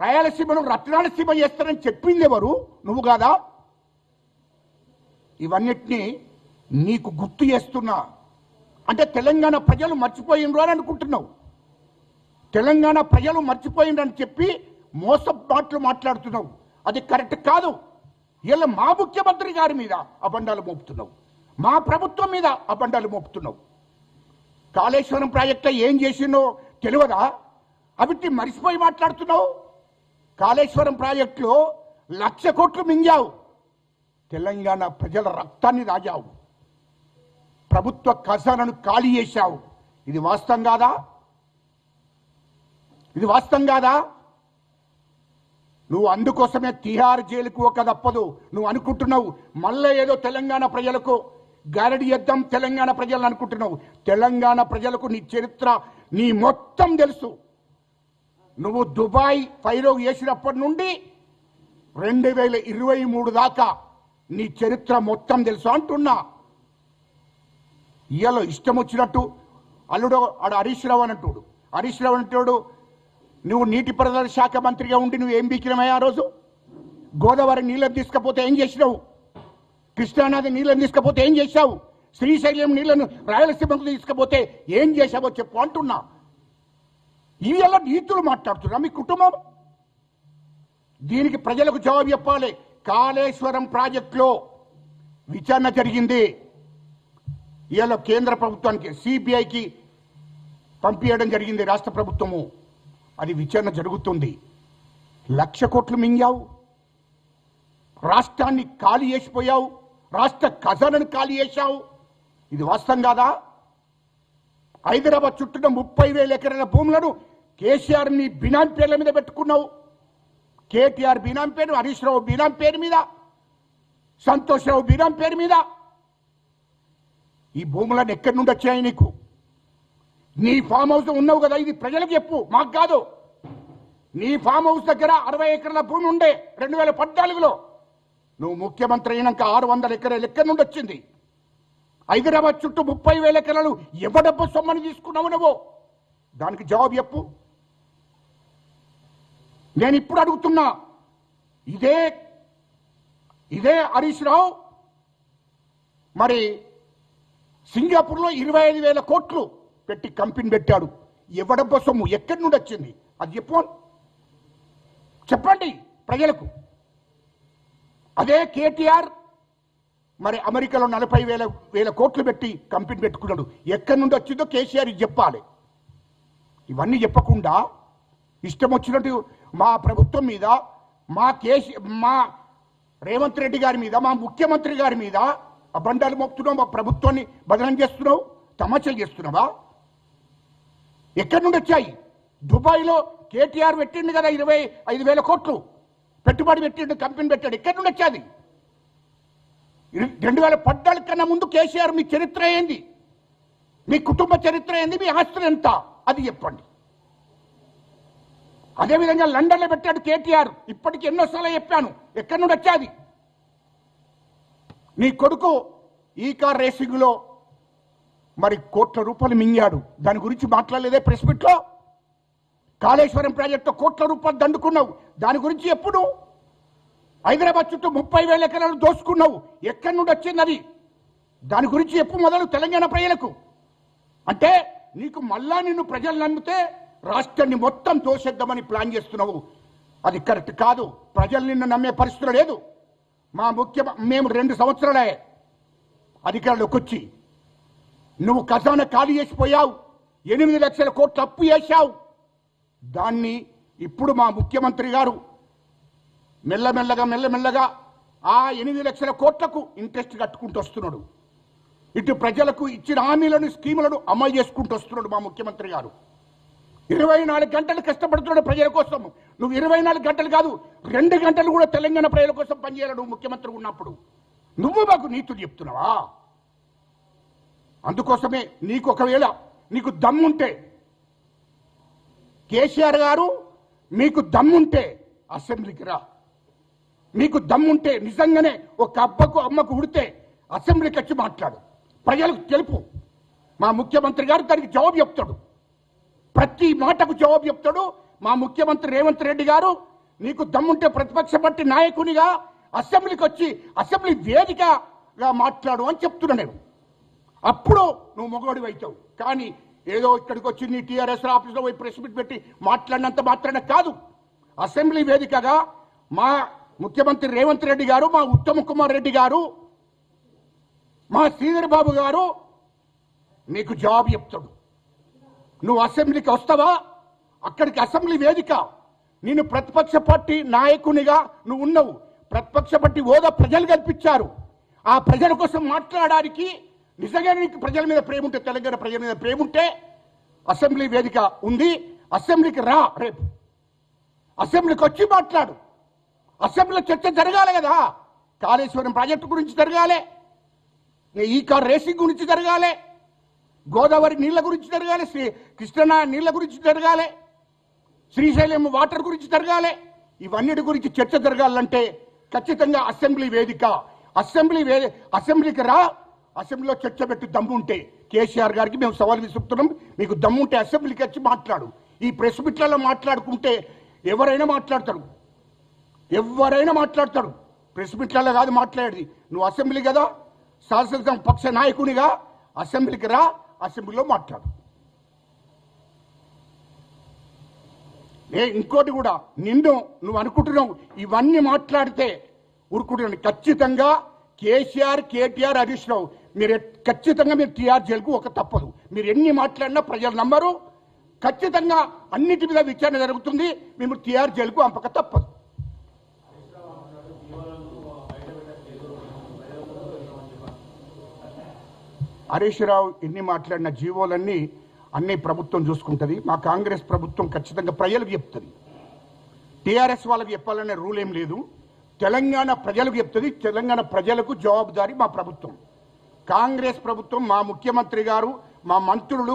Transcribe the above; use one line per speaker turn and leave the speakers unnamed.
రాయలసీమను రత్నాలసీమ చేస్తారని చెప్పింది ఎవరు? నువ్వు కాదా? ఇవన్నిటినీ నీకు గుర్తు చేస్తున్నా. అంటే తెలంగాణ ప్రజలు మర్చిపోయినరు అని అనుకుంటున్నావు. తెలంగాణ ప్రజలు మర్చిపోయిందని చెప్పి మోసం మాటలు మాట్లాడుతున్నావు. అది కరెక్ట్ కాదు. ఇలా మా ముఖ్యమంత్రి గారి మీద అబండాలు మోపుతున్నావు, మా ప్రభుత్వం మీద అబండాలు మోపుతున్నావు. కాళేశ్వరం ప్రాజెక్టులో ఏం చేసినో తెలియదా? అవిటి మరిసిపోయి మాట్లాడుతున్నావు. కాళేశ్వరం ప్రాజెక్టులో 1,00,000 కోట్లు మింగావు. తెలంగాణ ప్రజల రక్తాన్ని రాజావు. ప్రభుత్వ ఖజానాను ఖాళీ చేశావు. ఇది వాస్తవం కాదా? ఇది వాస్తవం కాదా? నువ్వు అందుకోసమే తిహార్ జైలుకు ఒక తప్పదు నువ్వు అనుకుంటున్నావు. మళ్ళీ ఏదో తెలంగాణ ప్రజలకు గారడి చేద్దాం తెలంగాణ ప్రజలను అనుకుంటున్నావు. తెలంగాణ ప్రజలకు నీ చరిత్ర నీ మొత్తం తెలుసు. నువ్వు దుబాయ్ ఫైరో చేసినప్పటి నుండి 2023 దాకా నీ చరిత్ర మొత్తం తెలుసు అంటున్నా. ఇయ్యాలో ఇష్టం వచ్చినట్టు అల్లుడు ఆడ హరీష్ రావు అంటాడు. హరీష్ రావు అంటాడు, నువ్వు నీటిపారుదల శాఖ మంత్రిగా ఉండి నువ్వు ఏం బీకినవయ్యా? ఆ రోజు గోదావరి నీళ్ళని తీసుకపోతే ఏం చేసినావు? కృష్ణానది నీళ్ళని తీసుకపోతే ఏం చేశావు? శ్రీశైలం నీళ్లను రాయలసీమకు తీసుకపోతే ఏం చేశావో చెప్పు అంటున్నా. ఇవి ఎలా నీతులు మాట్లాడుతున్నా మీ కుటుంబం? దీనికి ప్రజలకు జవాబు చెప్పాలి. కాళేశ్వరం ప్రాజెక్టులో విచారణ జరిగింది. ఇవాళ కేంద్ర ప్రభుత్వానికి సిబిఐకి పంపించడం జరిగింది రాష్ట్ర ప్రభుత్వము. అది విచారణ జరుగుతుంది. 1,00,000 కోట్లు మింగావు, రాష్ట్రాన్ని ఖాళీ చేసిపోయావు, రాష్ట్ర ఖజానాను ఖాళీ చేశావు. ఇది వాస్తవం కాదా? హైదరాబాద్ చుట్టూ 30,000 ఎకరాల భూములను కేసీఆర్ ని బినామీ పేర్ల మీద పెట్టుకున్నావు. కేటీఆర్ బినామీ పేరు, హరీష్ రావు బినామీ పేరు మీద, సంతోష్ రావు బినామీ పేరు మీద. ఈ భూములను ఎక్కడి నుండి వచ్చాయి నీకు? నీ ఫామ్ హౌస్ ఉన్నావు కదా, ఇది ప్రజలకు చెప్పు, మాకు కాదు. నీ ఫామ్ హౌస్ దగ్గర 60 ఎకరాల భూమి ఉండే 2014లో. నువ్వు ముఖ్యమంత్రి అయినాక 600 ఎకరాలు ఎక్కడి నుండి వచ్చింది? హైదరాబాద్ చుట్టూ 30,000 ఎకరాలు ఎవడబ్బ సొమ్మని తీసుకున్నావు నువ్వు? దానికి జవాబు చెప్పు. నేను ఇప్పుడు అడుగుతున్నా, ఇదే హరీష్ రావు మరి సింగపూర్లో 25,000 కోట్లు పెట్టి కంపెనీ పెట్టాడు. ఎవడబ్బ సొమ్ము ఎక్కడి నుండి వచ్చింది? అది చెప్పండి ప్రజలకు. అదే కేటీఆర్ మరి అమెరికాలో 40,000 కోట్లు పెట్టి కంపెనీ పెట్టుకున్నాడు. ఎక్కడి నుండి వచ్చిందో కేసీఆర్ చెప్పాలి. ఇవన్నీ చెప్పకుండా ఇష్టం వచ్చినట్టు మా ప్రభుత్వం మీద, మా రేవంత్ రెడ్డి గారి మీద, మా ముఖ్యమంత్రి గారి మీద అబండాలు మోపుతున్నావు. మా ప్రభుత్వాన్ని బదనం చేస్తున్నావు, తమాషాలు చేస్తున్నావా? ఎక్కడి నుండి వచ్చాయి? దుబాయ్లో కేటీఆర్ పెట్టిండు కదా 25,000 కోట్లు పెట్టుబడి పెట్టిండు, కంపెనీ పెట్టాడు. ఎక్కడి నుండి వచ్చాది? 2014 కన్నా ముందు కేసీఆర్ మీ చరిత్ర ఏంది? మీ కుటుంబ చరిత్ర ఏంది? మీ ఆస్తులు ఎంత? అది చెప్పండి. అదేవిధంగా లండన్లో పెట్టాడు కేటీఆర్. ఇప్పటికి ఎన్నోసార్లు చెప్పాను, ఎక్కడి నుండి వచ్చాది? నీ కొడుకు ఈ కార్ రేసింగ్లో మరి కోట్ల రూపాయలు మింగాడు. దాని గురించి మాట్లాడలేదే ప్రెస్ మీట్లో? కాళేశ్వరం ప్రాజెక్టులో కోట్ల రూపాయలు దండుకున్నావు. దాని గురించి ఎప్పుడు? హైదరాబాద్ చుట్టూ 30,000 ఎకరాలు దోసుకున్నావు. ఎక్కడి నుండి వచ్చింది అది? దాని గురించి ఎప్పుడు మొదలు తెలంగాణ ప్రజలకు? అంటే నీకు మళ్ళా నిన్ను ప్రజలు నమ్మితే రాష్ట్రాన్ని మొత్తం దోషేద్దామని ప్లాన్ చేస్తున్నావు. అది కరెక్ట్ కాదు. ప్రజలు నిన్ను నమ్మే పరిస్థితులు లేదు. మేము 2 సంవత్సరాలే అధికారంలోకి వచ్చి నువ్వు ఖజానా ఖాళీ చేసిపోయావు. 8 లక్షల కోట్ల అప్పు చేశావు. దాన్ని ఇప్పుడు మా ముఖ్యమంత్రి గారు మెల్లమెల్లగా ఆ 8 లక్షల కోట్లకు ఇంట్రెస్ట్ కట్టుకుంటూ వస్తున్నాడు. ఇటు ప్రజలకు ఇచ్చిన హామీలను, స్కీములను అమలు చేసుకుంటూ వస్తున్నాడు మా ముఖ్యమంత్రి గారు. 24 గంటలు కష్టపడుతున్నాడు ప్రజల కోసం. నువ్వు 24 గంటలు కాదు, 2 గంటలు కూడా తెలంగాణ ప్రజల కోసం పనిచేయాలి. నువ్వు ముఖ్యమంత్రి ఉన్నప్పుడు నువ్వు మాకు నీతులు చెప్తున్నావా? అందుకోసమే ఒకవేళ నీకు దమ్ముంటే, కేసీఆర్ గారు మీకు దమ్ముంటే అసెంబ్లీకి రా. మీకు దమ్ముంటే నిజంగానే ఒక అబ్బకు అమ్మకు ఉడితే అసెంబ్లీకి వచ్చి మాట్లాడు, ప్రజలకు తెలుపు. మా ముఖ్యమంత్రి గారు దానికి జవాబు చెప్తాడు, ప్రతి మాటకు జవాబు చెప్తాడు. మా ముఖ్యమంత్రి రేవంత్ రెడ్డి గారు నీకు దమ్ముంటే ప్రతిపక్ష పార్టీ నాయకునిగా అసెంబ్లీకి వచ్చి అసెంబ్లీ వేదికగా మాట్లాడు అని చెప్తున్నా నేను. అప్పుడు నువ్వు మొగోడివి అవుతావు. కానీ ఏదో ఇక్కడికి వచ్చి నీ టీఆర్ఎస్ ఆఫీస్లో పోయి ప్రెస్ మీట్ పెట్టి మాట్లాడినంత మాత్రాన కాదు. అసెంబ్లీ వేదికగా మా ముఖ్యమంత్రి రేవంత్ రెడ్డి గారు, మా ఉత్తమ్ కుమార్ రెడ్డి గారు, మా శ్రీధర్ బాబు గారు నీకు జవాబు చెప్తాడు. నువ్వు అసెంబ్లీకి వస్తావా? అక్కడికి అసెంబ్లీ వేదిక, నేను ప్రతిపక్ష పార్టీ నాయకునిగా నువ్వు ఉన్నావు. ప్రతిపక్ష పార్టీ హోదా ప్రజలు కల్పించారు. ఆ ప్రజల కోసం మాట్లాడడానికి నిజంగా నీకు ప్రజల మీద ప్రేమ ఉంటే, తెలంగాణ ప్రజల మీద ప్రేమ ఉంటే అసెంబ్లీ వేదిక ఉంది, అసెంబ్లీకి రా. రేపు అసెంబ్లీకి వచ్చి మాట్లాడు. అసెంబ్లీలో చర్చ జరగాలి కదా. కాళేశ్వరం ప్రాజెక్టు గురించి జరగాలి, ఈ కార్ రేసింగ్ గురించి జరగాలి, గోదావరి నీళ్ల గురించి జరగాలి, కృష్ణా నీళ్ల గురించి జరగాలి, శ్రీశైలం వాటర్ గురించి జరగాలి. ఇవన్నిటి గురించి చర్చ జరగాలంటే ఖచ్చితంగా అసెంబ్లీ వేదిక, అసెంబ్లీకి రా. అసెంబ్లీలో చర్చ పెట్టి దమ్ముంటే కేసీఆర్ గారికి మేము సవాల్ విసురుతున్నాం. మీకు దమ్ముంటే అసెంబ్లీకి వచ్చి మాట్లాడు. ఈ ప్రెస్ మీట్లలో మాట్లాడుకుంటే ఎవరైనా మాట్లాడతాడు, ప్రెస్ మీట్లలో కాదు మాట్లాడేది. నువ్వు అసెంబ్లీ కదా, శాసనసభ పక్ష నాయకునిగా అసెంబ్లీకి రా, అసెంబ్లీలో మాట్లాడు. ఇంకోటి కూడా, నువ్వు అనుకుంటున్నావు ఇవన్నీ మాట్లాడితే ఊరుకుంటున్నాను. ఖచ్చితంగా కేసీఆర్, కేటీఆర్, హరీష్ రావు మీరు ఖచ్చితంగా మీరు టీఆర్ జైలుకు ఒక తప్పదు. మీరు ఎన్ని మాట్లాడినా ప్రజలు నమ్మరు. ఖచ్చితంగా అన్నిటి మీద విచారణ జరుగుతుంది. మేము టీఆర్ జైలుకు పంపక తప్పదు. హరీష్ రావు ఎన్ని మాట్లాడిన జీవోలన్నీ అన్ని ప్రభుత్వం చూసుకుంటుంది. మా కాంగ్రెస్ ప్రభుత్వం ఖచ్చితంగా ప్రజలకు చెప్తుంది. టీఆర్ఎస్ వాళ్ళకి చెప్పాలనే రూల్ ఏం లేదు. తెలంగాణ ప్రజలకు చెప్తుంది. తెలంగాణ ప్రజలకు జవాబుదారీ మా ప్రభుత్వం. కాంగ్రెస్ ప్రభుత్వం, మా ముఖ్యమంత్రి గారు, మా మంత్రులు